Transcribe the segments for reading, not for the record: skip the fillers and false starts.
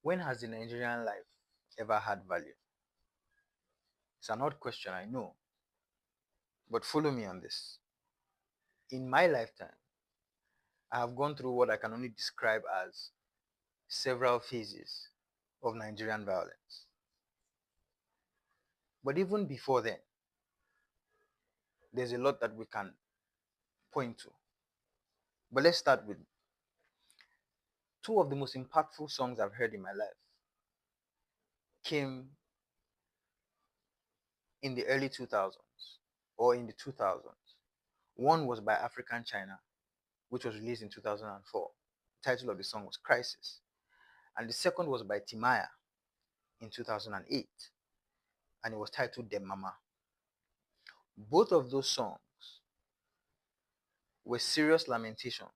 When has the Nigerian life ever had value? It's an odd question, I know, but follow me on this. In my lifetime, I have gone through what I can only describe as several phases of Nigerian violence. But even before then, there's a lot that we can point to. But let's start with two of the most impactful songs I've heard in my life came in the early 2000s or in the 2000s. One was by African China, which was released in 2004. The title of the song was Crisis. And the second was by Timaya in 2008, and it was titled Dem Mama. Both of those songs were serious lamentations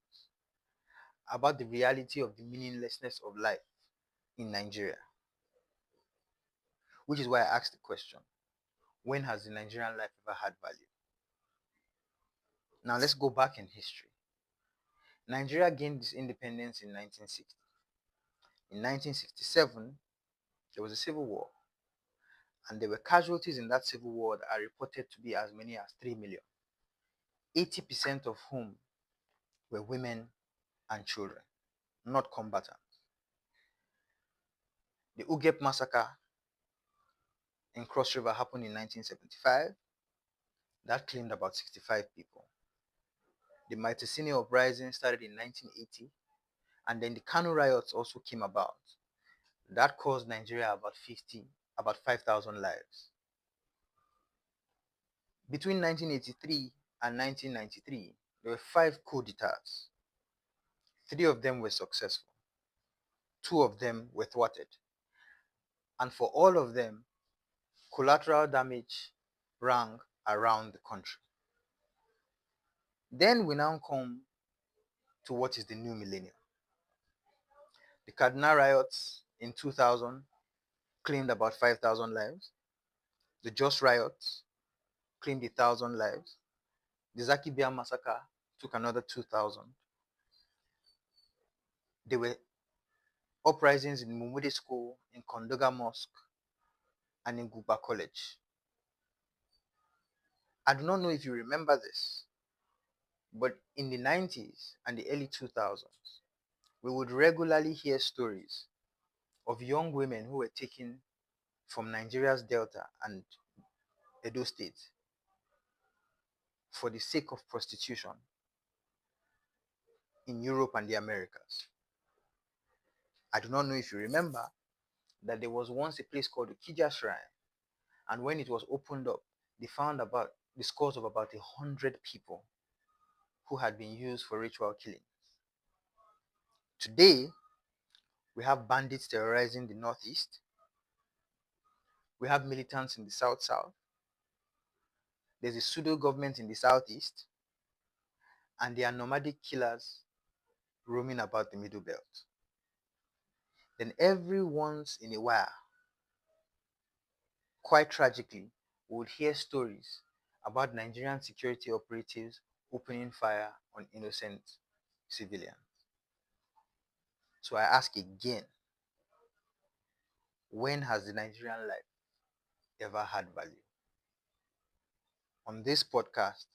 about the reality of the meaninglessness of life in Nigeria, which is why I asked the question, when has the Nigerian life ever had value? Now let's go back in history. Nigeria gained its independence in 1960. In 1967, there was a civil war, and there were casualties in that civil war that are reported to be as many as 3 million, 80% of whom were women and children, not combatants. The Ugep massacre in Cross River happened in 1975. That claimed about 65 people. The Maitesini uprising started in 1980, and then the Kanu riots also came about. That cost Nigeria about 5,000 lives. Between 1983 and 1993, there were 5 coups d'etats. 3 of them were successful. 2 of them were thwarted. And for all of them, collateral damage rang around the country. Then we now come to what is the new millennium. The Kaduna riots in 2000 claimed about 5,000 lives. The Jos riots claimed 1,000 lives. The Zaki Biam massacre took another 2,000. There were uprisings in Mumude School, in Kondoga Mosque, and in Gugba College. I do not know if you remember this, but in the 90s and the early 2000s, we would regularly hear stories of young women who were taken from Nigeria's Delta and Edo State for the sake of prostitution in Europe and the Americas. I do not know if you remember that there was once a place called the Kija Shrine, and when it was opened up, they found about the scores of about 100 people who had been used for ritual killings. Today, we have bandits terrorizing the northeast. We have militants in the south-south. There's a pseudo government in the southeast, and there are nomadic killers roaming about the middle belt. Then every once in a while, quite tragically, we would hear stories about Nigerian security operatives opening fire on innocent civilians. So I ask again, when has the Nigerian life ever had value? On this podcast,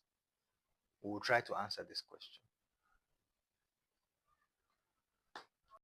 we will try to answer this question.